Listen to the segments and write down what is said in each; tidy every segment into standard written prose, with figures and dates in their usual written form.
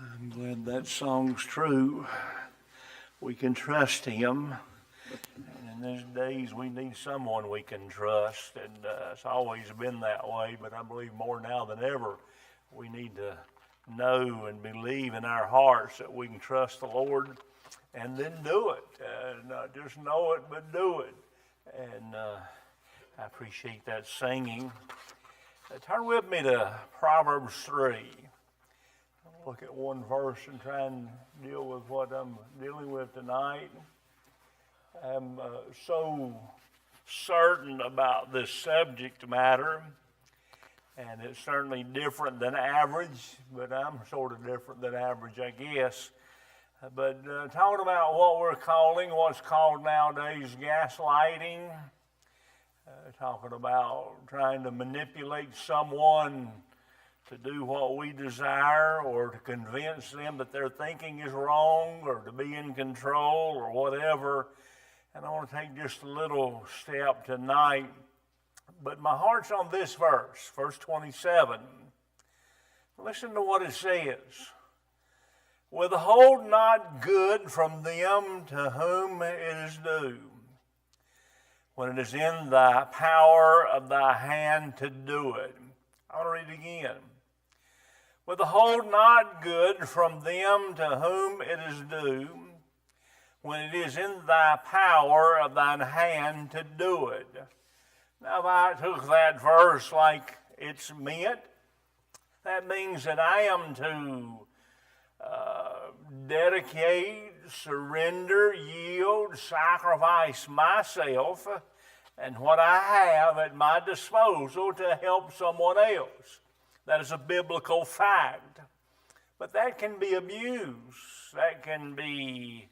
I'm glad that song's true. We can trust Him. And in these days, we need someone we can trust. And it's always been that way, but I believe more now than ever, we need to know and believe in our hearts that we can trust the Lord and then do it. Not just know it, but do it. And I appreciate that singing. Turn with me to Proverbs 3. I'll look at one verse and try and deal with what I'm dealing with tonight. I'm so certain about this subject matter, and it's certainly different than average, but I'm sort of different than average, I guess. But talking about what we're calling, what's called nowadays gaslighting, talking about trying to manipulate someone to do what we desire or to convince them that their thinking is wrong or to be in control or whatever. And I want to take just a little step tonight. But my heart's on this verse, verse 27. Listen to what it says. Withhold not good from them to whom it is due, when it is in thy power of thy hand to do it. I'll read it again. Withhold not good from them to whom it is due, when it is in thy power of thine hand to do it. Now, if I took that verse like it's meant, that means that I am to dedicate, surrender, yield, sacrifice myself and what I have at my disposal to help someone else. That is a biblical fact. But that can be abused. That can be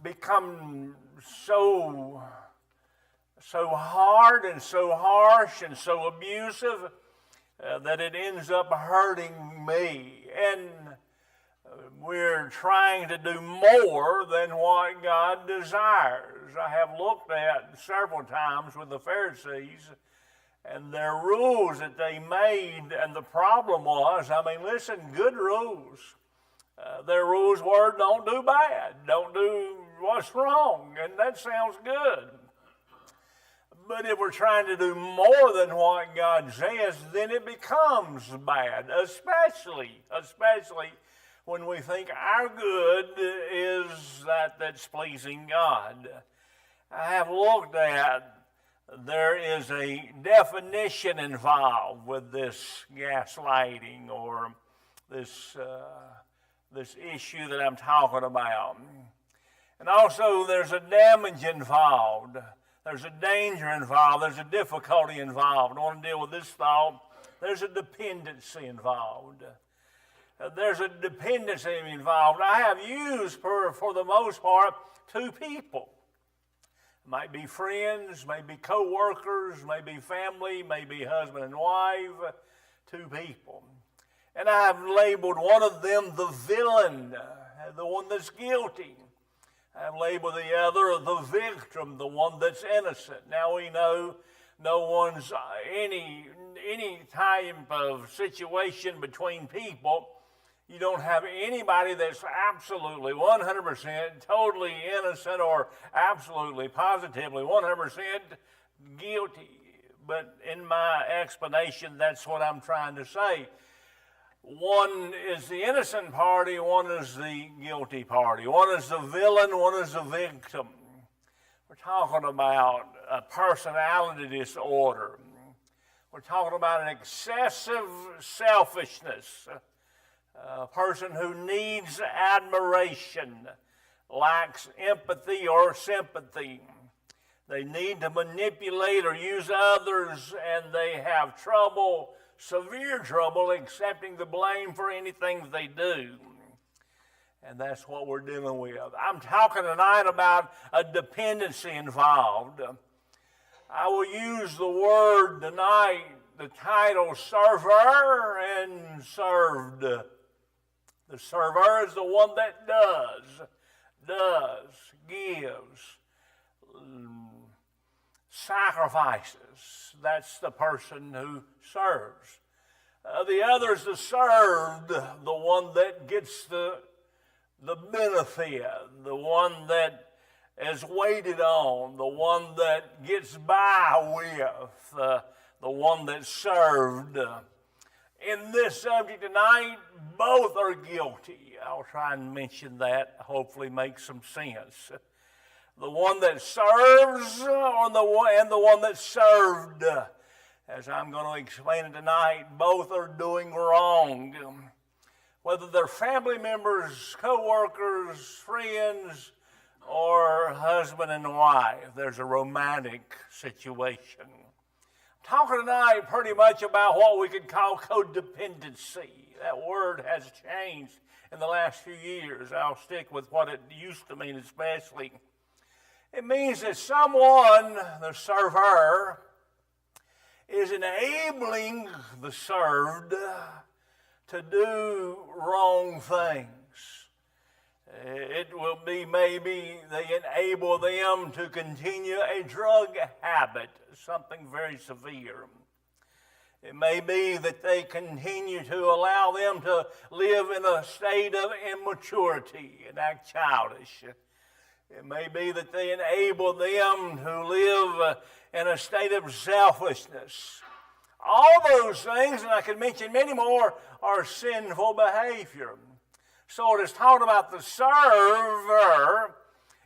become so hard and so harsh and so abusive that it ends up hurting me. And we're trying to do more than what God desires. I have looked at several times with the Pharisees and their rules that they made, and the problem was, listen, good rules. Their rules were don't do bad, don't do what's wrong, and that sounds good. But if we're trying to do more than what God says, then it becomes bad, especially when we think our good is that's pleasing God. I have looked at, there is a definition involved with this gaslighting or this issue that I'm talking about. And also there's a damage involved. There's a danger involved. There's a difficulty involved. I want to deal with this thought. There's a dependency involved. There's a dependency involved. I have used, for the most part, two people. It might be friends, maybe co-workers, maybe family, maybe husband and wife, two people. And I have labeled one of them the villain, the one that's guilty. I've labeled the other the victim, the one that's innocent. Now we know no one's any type of situation between people. You don't have anybody that's absolutely 100% totally innocent or absolutely positively 100% guilty. But in my explanation, that's what I'm trying to say. One is the innocent party, one is the guilty party. One is the villain, one is the victim. We're talking about a personality disorder. We're talking about an excessive selfishness. A person who needs admiration, lacks empathy or sympathy. They need to manipulate or use others, and they have trouble, severe trouble, accepting the blame for anything they do. And that's what we're dealing with. I'm talking tonight about a dependency involved. I will use the word tonight, the title server and served. The server is the one that does, gives, sacrifices. That's the person who serves. The other is the served, the one that gets the benefit, the one that is waited on, the one that gets by with, the one that's served. In this subject tonight, both are guilty. I'll try and mention that, hopefully make some sense. The one that serves and the one that's served. As I'm going to explain it tonight, both are doing wrong. Whether they're family members, co-workers, friends, or husband and wife, there's a romantic situation. I'm talking tonight pretty much about what we could call codependency. That word has changed in the last few years. I'll stick with what it used to mean especially. It means that someone, the server, is enabling the served to do wrong things. It will be maybe they enable them to continue a drug habit, something very severe. It may be that they continue to allow them to live in a state of immaturity and act childish. It may be that they enable them to live in a state of selfishness. All those things, and I could mention many more, are sinful behavior. So it is taught about the server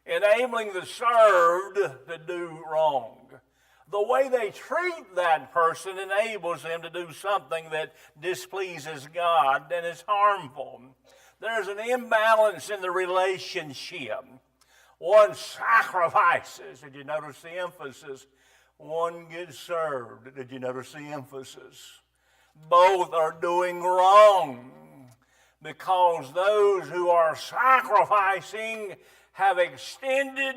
enabling the served to do wrong. The way they treat that person enables them to do something that displeases God and is harmful. There's an imbalance in the relationship. One sacrifices. Did you notice the emphasis? One gets served. Did you notice the emphasis? Both are doing wrong because those who are sacrificing have extended,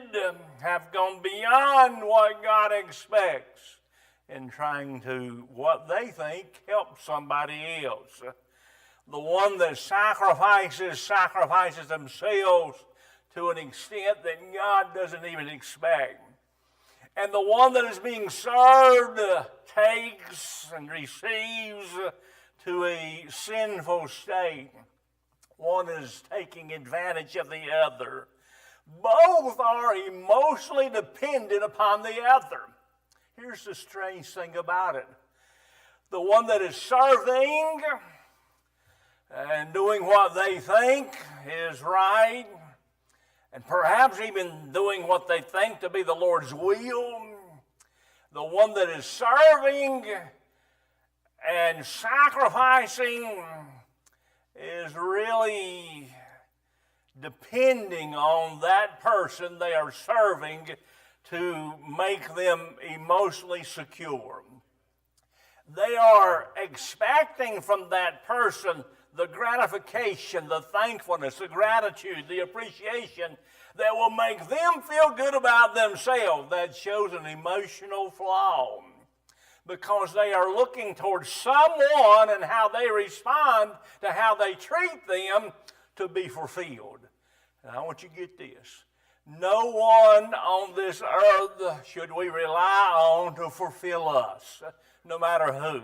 have gone beyond what God expects in trying to, what they think, help somebody else. The one that sacrifices themselves to an extent that God doesn't even expect. And the one that is being served takes and receives to a sinful state. One is taking advantage of the other. Both are emotionally dependent upon the other. Here's the strange thing about it. The one that is serving and doing what they think is right, and perhaps even doing what they think to be the Lord's will. The one that is serving and sacrificing is really depending on that person they are serving to make them emotionally secure. They are expecting from that person the gratification, the thankfulness, the gratitude, the appreciation that will make them feel good about themselves. That shows an emotional flaw because they are looking towards someone and how they respond to how they treat them to be fulfilled. And I want you to get this. No one on this earth should we rely on to fulfill us, no matter who.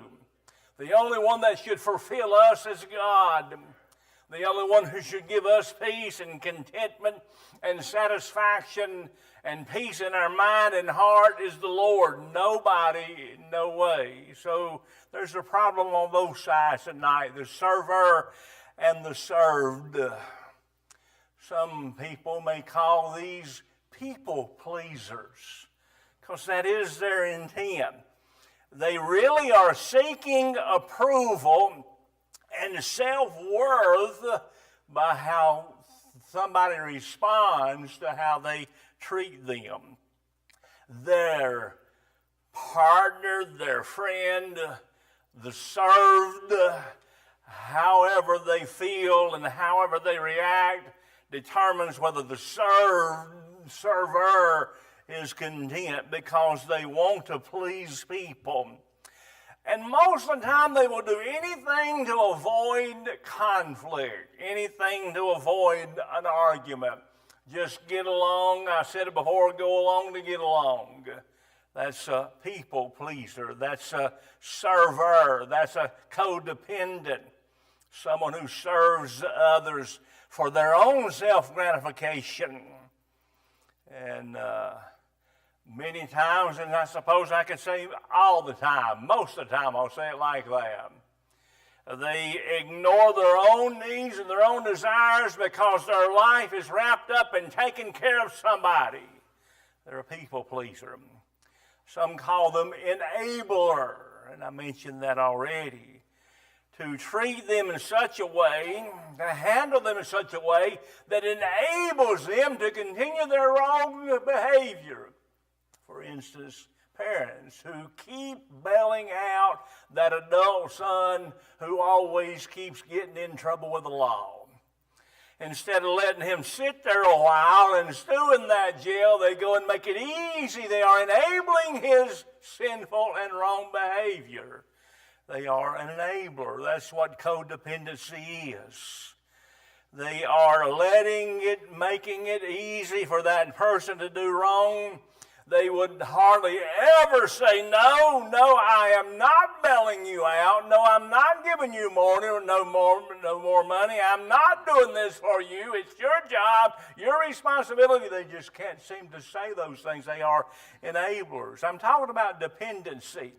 The only one that should fulfill us is God. The only one who should give us peace and contentment and satisfaction and peace in our mind and heart is the Lord. Nobody, no way. So there's a problem on both sides tonight, the server and the served. Some people may call these people pleasers because that is their intent. They really are seeking approval and self-worth by how somebody responds to how they treat them. Their partner, their friend, the served, however they feel and however they react determines whether the server is content because they want to please people. And most of the time they will do anything to avoid conflict, anything to avoid an argument. Just get along. I said it before, go along to get along. That's a people pleaser. That's a server. That's a codependent. Someone who serves others for their own self-gratification. And many times, and I suppose I could say all the time, most of the time I'll say it like that. They ignore their own needs and their own desires because their life is wrapped up in taking care of somebody. They're a people pleaser. Some call them enabler, and I mentioned that already. To treat them in such a way, to handle them in such a way that enables them to continue their wrong behavior. For instance, parents who keep bailing out that adult son who always keeps getting in trouble with the law. Instead of letting him sit there a while and stew in that jail, they go and make it easy. They are enabling his sinful and wrong behavior. They are an enabler. That's what codependency is. They are making it easy for that person to do wrong. They would hardly ever say, no, I am not bailing you out. No, I'm not giving you no more money. I'm not doing this for you. It's your job, your responsibility. They just can't seem to say those things. They are enablers. I'm talking about dependency.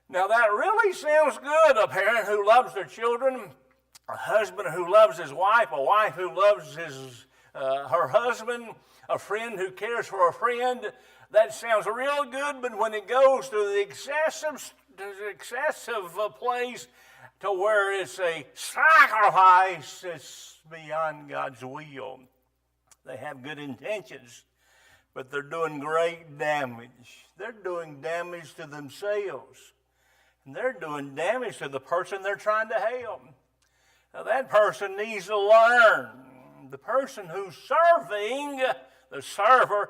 Now, that really sounds good. A parent who loves their children, a husband who loves his wife, a wife who loves her husband, a friend who cares for a friend. That sounds real good, but when it goes to the excessive place to where it's a sacrifice, it's beyond God's will. They have good intentions, but they're doing great damage. They're doing damage to themselves, and they're doing damage to the person they're trying to help. Now, that person needs to learn. The person who's serving, the server,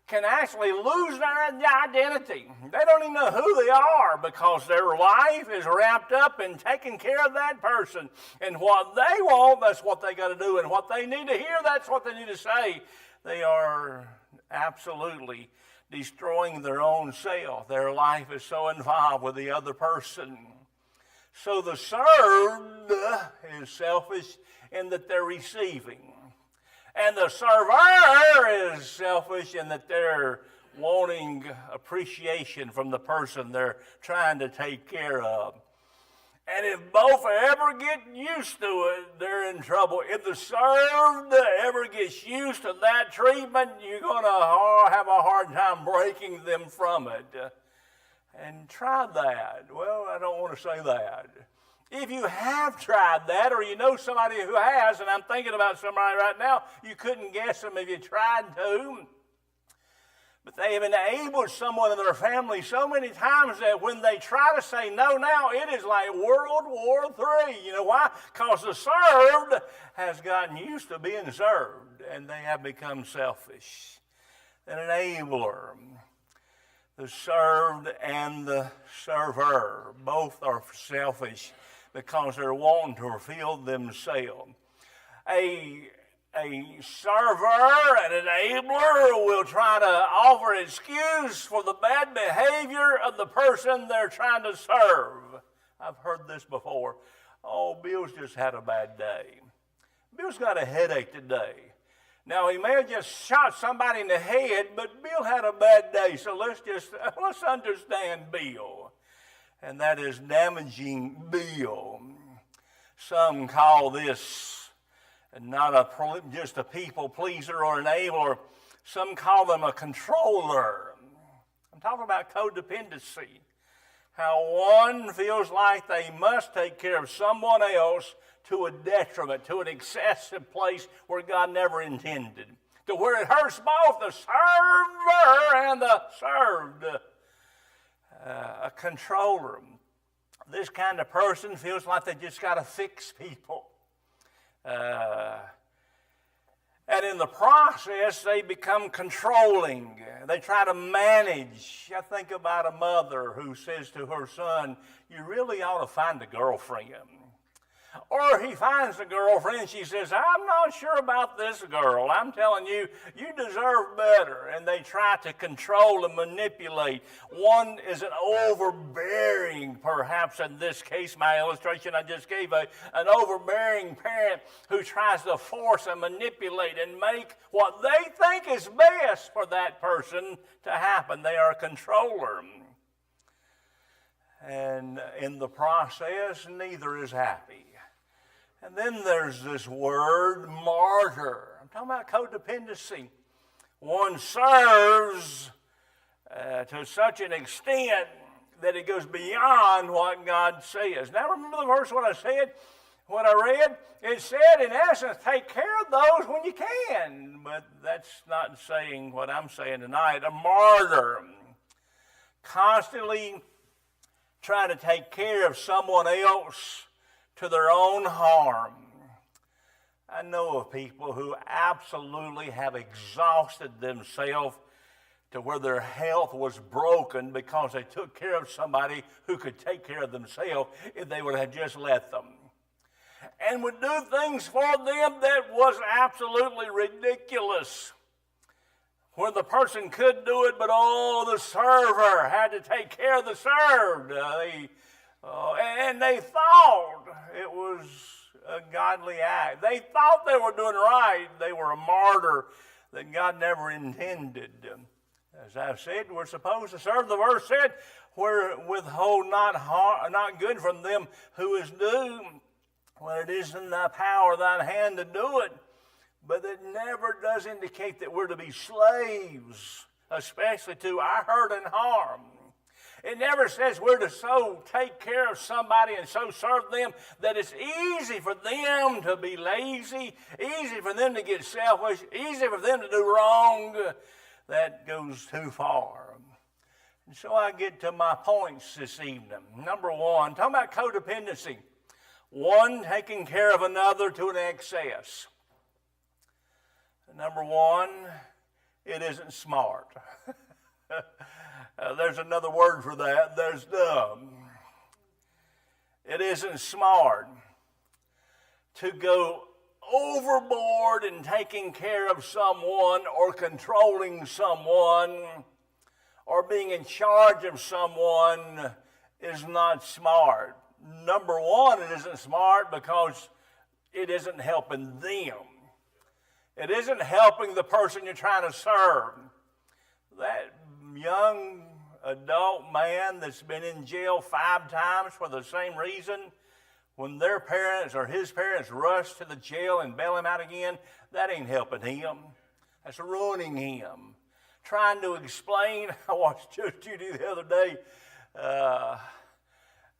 can actually lose their identity. They don't even know who they are because their life is wrapped up in taking care of that person. And what they want, that's what they got to do. And what they need to hear, that's what they need to say. They are absolutely destroying their own self. Their life is so involved with the other person. So the served is selfish in that they're receiving. And the server is selfish in that they're wanting appreciation from the person they're trying to take care of. And if both ever get used to it, they're in trouble. If the served ever gets used to that treatment, you're going to have a hard time breaking them from it. And try that. Well, I don't want to say that. If you have tried that, or you know somebody who has, and I'm thinking about somebody right now, you couldn't guess them if you tried to. But they have enabled someone in their family so many times that when they try to say no now, it is like World War III. You know why? Because the served has gotten used to being served, and they have become selfish. An enabler. The served and the server, both are selfish because they're wanting to fulfill themselves. A server, an enabler, will try to offer an excuse for the bad behavior of the person they're trying to serve. I've heard this before. Oh, Bill's just had a bad day. Bill's got a headache today. Now, he may have just shot somebody in the head, but Bill had a bad day, so let's understand Bill. And that is damaging Bill. Some call this not just a people pleaser or enabler. Some call them a controller. I'm talking about codependency. How one feels like they must take care of someone else to a detriment, to an excessive place where God never intended. To where it hurts both the server and the served. A controller. This kind of person feels like they just got to fix people. And in the process, they become controlling. They try to manage. I think about a mother who says to her son, you really ought to find a girlfriend. Or he finds a girlfriend, she says, I'm not sure about this girl. I'm telling you, you deserve better. And they try to control and manipulate. One is an overbearing, perhaps in this case, my illustration I just gave, an overbearing parent who tries to force and manipulate and make what they think is best for that person to happen. They are a controller. And in the process, neither is happy. And then there's this word, martyr. I'm talking about codependency. One serves to such an extent that it goes beyond what God says. Now remember the verse what I read? It said, in essence, take care of those when you can. But that's not saying what I'm saying tonight. A martyr, constantly trying to take care of someone else to their own harm. I know of people who absolutely have exhausted themselves to where their health was broken because they took care of somebody who could take care of themselves if they would have just let them. And would do things for them that was absolutely ridiculous. Where the person could do it, but the server had to take care of the served. And they thought it was a godly act. They thought they were doing right. They were a martyr that God never intended. As I've said, we're supposed to serve. The verse said, where withhold not good from them who is due, when it is in thy power, thine hand to do it. But it never does indicate that we're to be slaves, especially to our hurt and harm. It never says we're to so take care of somebody and so serve them that it's easy for them to be lazy, easy for them to get selfish, easy for them to do wrong. That goes too far. And so I get to my points this evening. Number one, talking about codependency. One, taking care of another to an excess. Number one, it isn't smart. There's another word for that. There's dumb. It isn't smart to go overboard in taking care of someone or controlling someone or being in charge of someone is not smart. Number one, it isn't smart because it isn't helping them. It isn't helping the person you're trying to serve. That young adult man that's been in jail 5 times for the same reason, when their parents or his parents rush to the jail and bail him out again, that ain't helping him. That's ruining him. Trying to explain, I watched Judge Judy the other day,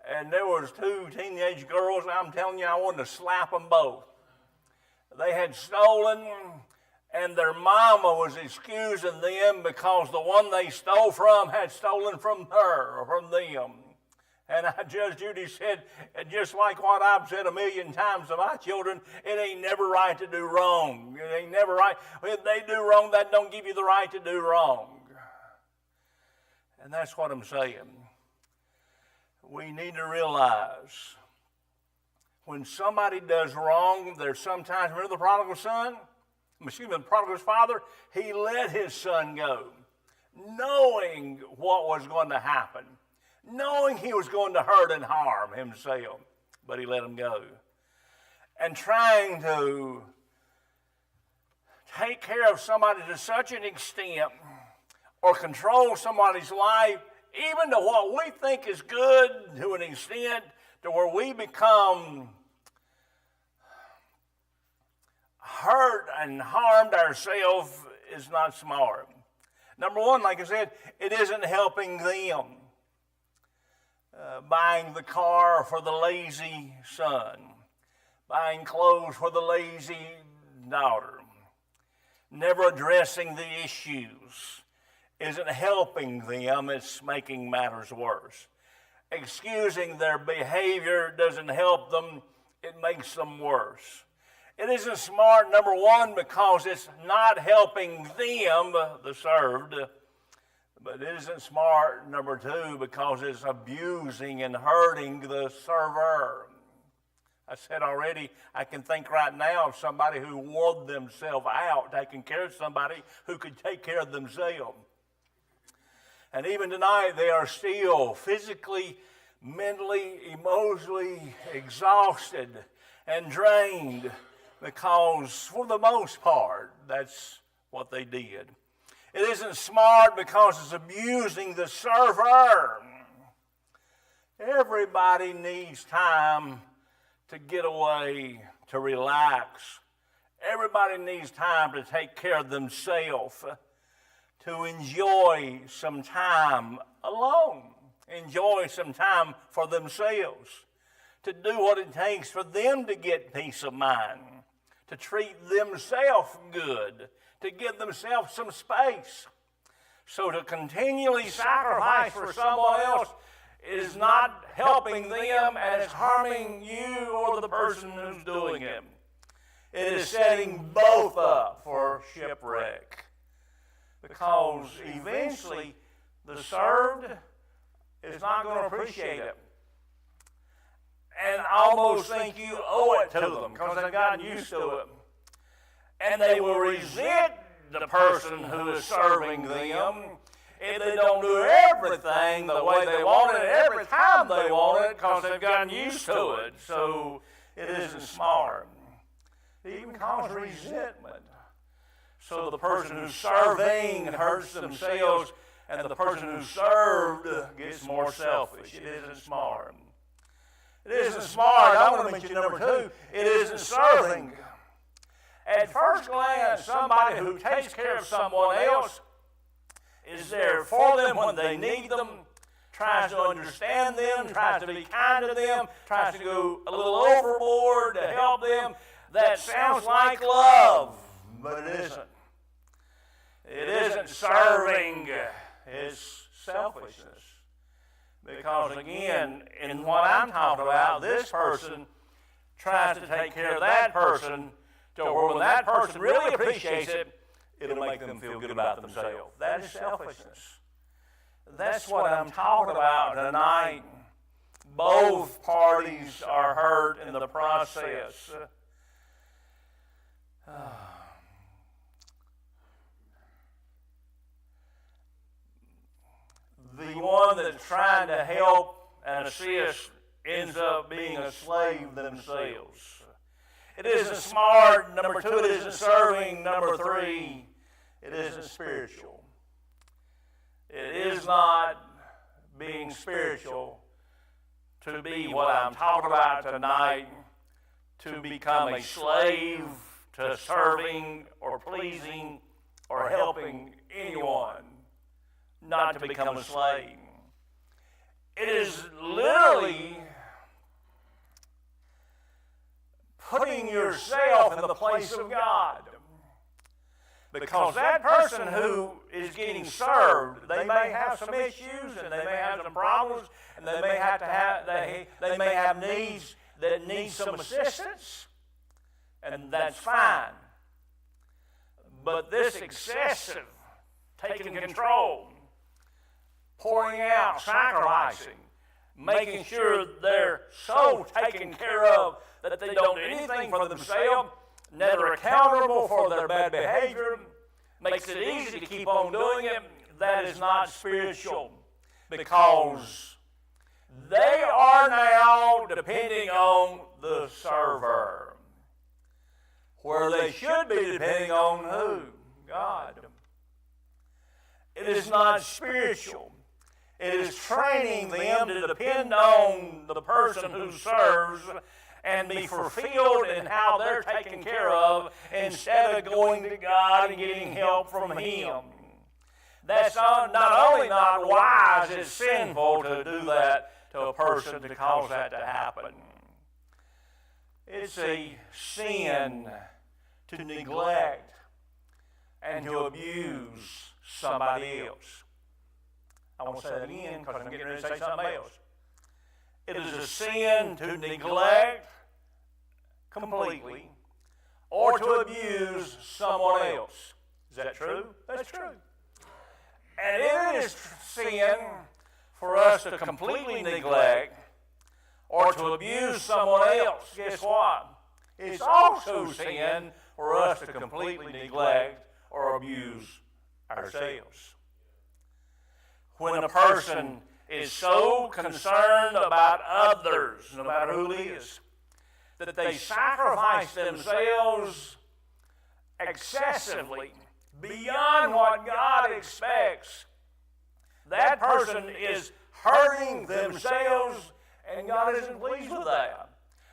and there was 2 teenage girls, and I'm telling you, I wanted to slap them both. They had stolen, and their mama was excusing them because the one they stole from had stolen from her or from them. And Judge Judy said, just like what I've said 1,000,000 times to my children, it ain't never right to do wrong. It ain't never right. If they do wrong, that don't give you the right to do wrong. And that's what I'm saying. We need to realize when somebody does wrong, there's sometimes, remember the prodigal son? The prodigal's father, he let his son go, knowing what was going to happen, knowing he was going to hurt and harm himself, but he let him go. And trying to take care of somebody to such an extent or control somebody's life, even to what we think is good to an extent to where we become hurt and harmed ourselves is not smart. Number one, like I said, it isn't helping them. Buying the car for the lazy son, buying clothes for the lazy daughter, never addressing the issues isn't helping them, it's making matters worse. Excusing their behavior doesn't help them, it makes them worse. It isn't smart, number one, because it's not helping them, the served, but it isn't smart, number two, because it's abusing and hurting the server. I said already, I can think right now of somebody who wore themselves out, taking care of somebody who could take care of themselves. And even tonight, they are still physically, mentally, emotionally exhausted and drained because, for the most part, that's what they did. It isn't smart because it's abusing the server. Everybody needs time to get away, to relax. Everybody needs time to take care of themselves, to enjoy some time alone, enjoy some time for themselves, to do what it takes for them to get peace of mind, to treat themselves good, to give themselves some space. So to continually sacrifice for someone else is not helping them and it's harming you or the person who's doing it. It is setting both up for shipwreck. Because eventually the served is not going to appreciate it. And almost think you owe it to them because they've gotten used to it. And they will resent the person who is serving them if they don't do everything the way they want it every time they want it because they've gotten used to it. So it isn't smart. It even causes resentment. So the person who's serving hurts themselves and the person who's served gets more selfish. It isn't smart. It isn't smart. I want to mention number 2. It isn't serving. At first glance, somebody who takes care of someone else is there for them when they need them, tries to understand them, tries to be kind to them, tries to go a little overboard to help them. That sounds like love, but it isn't. It isn't serving. It's selfishness. Because again, in what I'm talking about, this person tries to take care of that person to where when that person really appreciates it, it'll make them feel good about themselves. That is selfishness. That's what I'm talking about tonight. Both parties are hurt in the process. The one that's trying to help and assist ends up being a slave themselves. It isn't smart. Number 2, it isn't serving. Number 3, it isn't spiritual. It is not being spiritual to be what I'm talking about tonight, to become a slave to serving or pleasing or helping anyone, not to become a slave. It is literally putting yourself in the place of God. Because that person who is getting served, they may have some issues and they may have some problems and they may have needs that need some assistance, and that's fine. But this excessive taking control, pouring out, sacrificing, making sure they're so taken care of that they don't do anything for themselves, never accountable for their bad behavior, makes it easy to keep on doing it. That is not spiritual, because they are now depending on the server, where they should be depending on who? God. It is not spiritual. It is training them to depend on the person who serves and be fulfilled in how they're taken care of instead of going to God and getting help from Him. That's not only not wise, it's sinful to do that to a person, to cause that to happen. It's a sin to neglect and to abuse somebody else. I want to say that again because I'm getting ready to say something else. It is a sin to neglect completely or to abuse someone else. Is that true? That's true. And it is sin for us to completely neglect or to abuse someone else, guess what? It's also sin for us to completely neglect or abuse ourselves. When a person is so concerned about others, no matter who it is, that they sacrifice themselves excessively beyond what God expects, that person is hurting themselves, and God isn't pleased with that.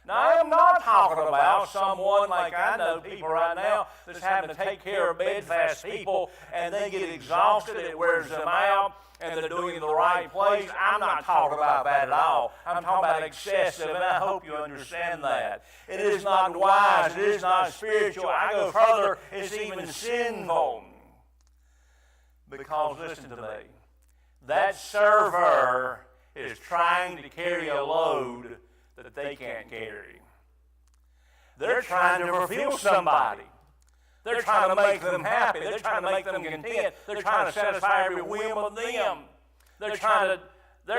Now, I am not talking about someone like I know people right now that's having to take care of bedfast people and they get exhausted, it wears them out, and they're doing it in the right place. I'm not talking about that at all. I'm talking about excessive, and I hope you understand that. It is not wise. It is not spiritual. I go further, it's even sinful. Because, listen to me, that server is trying to carry a load that they can't carry. They're trying to fulfill somebody. They're trying to make them happy. They're trying to make them content. They're trying to satisfy every whim of them. They are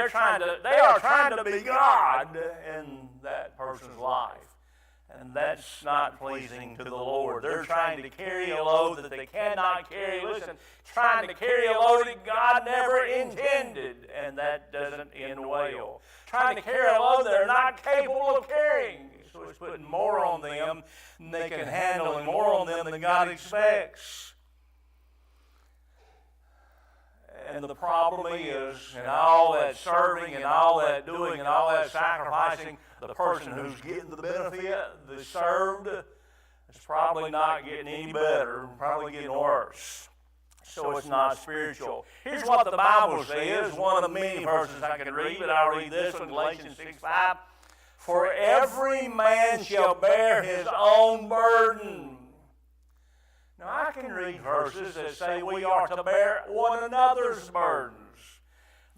trying to be God in that person's life. And that's not pleasing to the Lord. They're trying to carry a load that they cannot carry. Listen, trying to carry a load that God never intended, and that doesn't end well. Trying to carry a load they're not capable of carrying. So it's putting more on them than they can handle, and more on them than God expects. And the problem is, in all that serving and all that doing and all that sacrificing, the person who's getting the benefit, the served, is probably not getting any better, probably getting worse. So it's not spiritual. Here's what the Bible says, one of the many verses I can read, but I'll read this one, Galatians 6:5. For every man shall bear his own burden. Now, I can read verses that say we are to bear one another's burdens.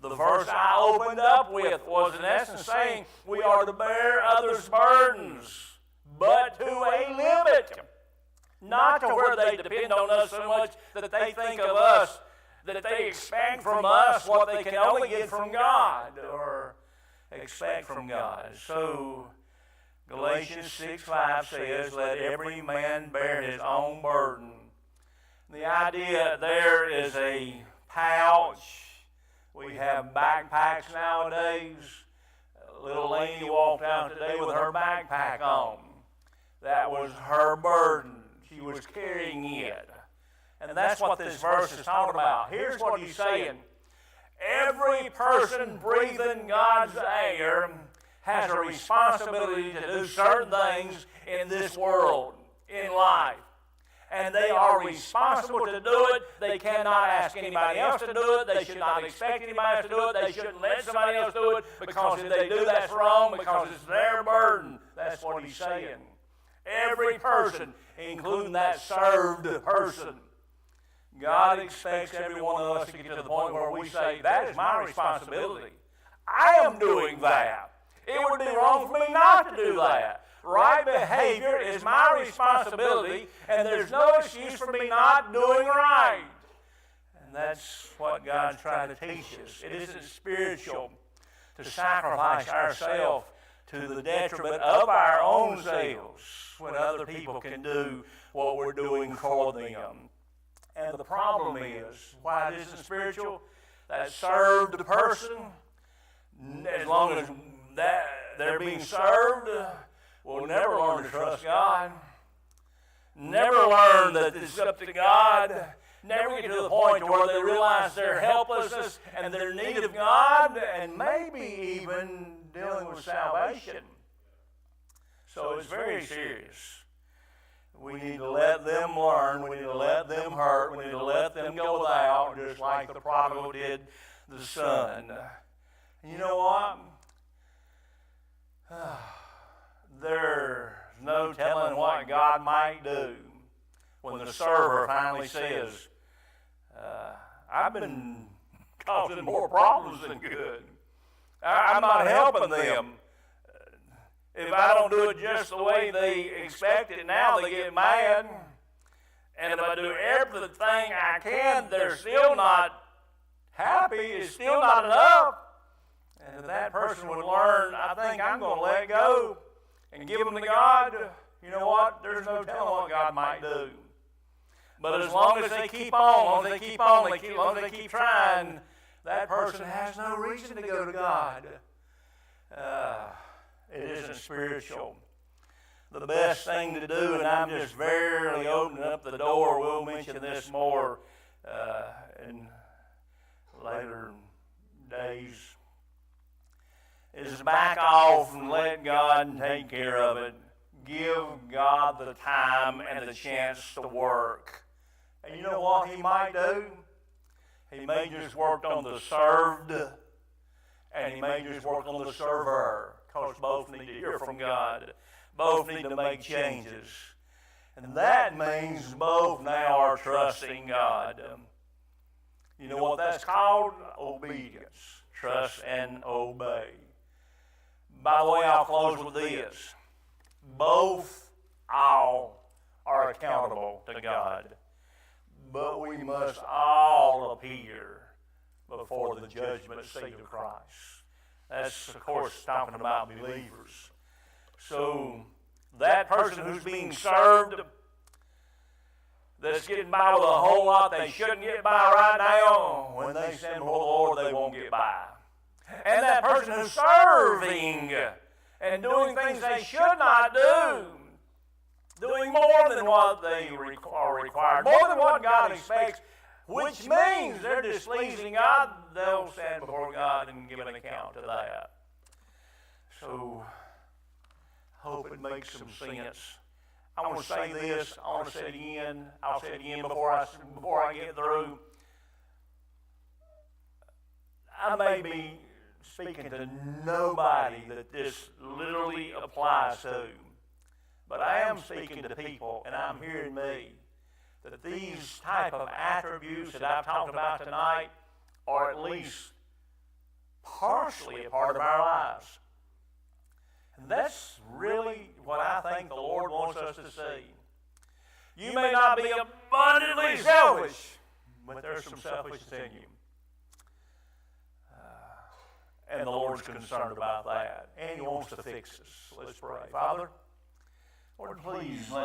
The verse I opened up with was in essence saying we are to bear others' burdens, but to a limit. Not to where they depend on us so much that they think of us, that they expect from us what they can only get from God or expect from God. So, Galatians 6:5 says, let every man bear his own burden. The idea there is a pouch. We have backpacks nowadays. Little lady walked out today with her backpack on. That was her burden. She was carrying it. And that's what this verse is talking about. Here's what he's saying. Every person breathing God's air has a responsibility to do certain things in this world, in life. And they are responsible to do it. They cannot ask anybody else to do it. They should not expect anybody else to do it. They shouldn't let somebody else do it, because if they do, that's wrong, because it's their burden. That's what he's saying. Every person, including that served person. God expects every one of us to get to the point where we say, that is my responsibility. I am doing that. It would be wrong for me not to do that. Right behavior is my responsibility, and there's no excuse for me not doing right. And that's what God's trying to teach us. It isn't spiritual to sacrifice ourselves to the detriment of our own selves when other people can do what we're doing for them. And the problem is, why it isn't spiritual, that served person, as long as that they're being served, will never learn to trust God. Never learn that it's up to God. Never get to the point where they realize their helplessness and their need of God, and maybe even dealing with salvation. So it's very serious. We need to let them learn. We need to let them hurt. We need to let them go without, just like the prodigal did the son. And you know what? There's no telling what God might do when the server finally says, I've been causing more problems than good. I'm not helping them. If I don't do it just the way they expect it now, they get mad. And if I do everything I can, they're still not happy. It's still not enough. and that person would learn, I think I'm going to let go and give them to God, you know what? There's no telling what God might do. But as long as they keep on, as long as they keep trying, that person has no reason to go to God. It isn't spiritual. The best thing to do, and I'm just barely opening up the door, we'll mention this more in later days, is back off and let God take care of it. Give God the time and the chance to work. And you know what He might do? He may just work on the served, and He may just work on the server, because both need to hear from God. Both need to make changes. And that means both now are trusting God. You know what that's called? Obedience. Trust and obey. By the way, I'll close with this. Both all are accountable to God. But we must all appear before the judgment seat of Christ. That's, of course, talking about believers. So that person who's being served, that's getting by with a whole lot they shouldn't get by right now, when they stand before the Lord, they won't get by. And that person who's serving and doing things they should not do, doing more than what they are required, more than what God expects, which means they're displeasing God, they'll stand before God and give an account to that. So, hope it makes some sense. I want to say this, I want to say it again, I'll say it again before I get through. I may be speaking to nobody that this literally applies to, but I am speaking to people, and I'm hearing me, that these type of attributes that I've talked about tonight are at least partially a part of our lives. And that's really what I think the Lord wants us to see. You may not be abundantly selfish, but there's some selfishness in you. And the Lord's concerned about that. And He wants to fix us. Let's pray. Father, Lord, please let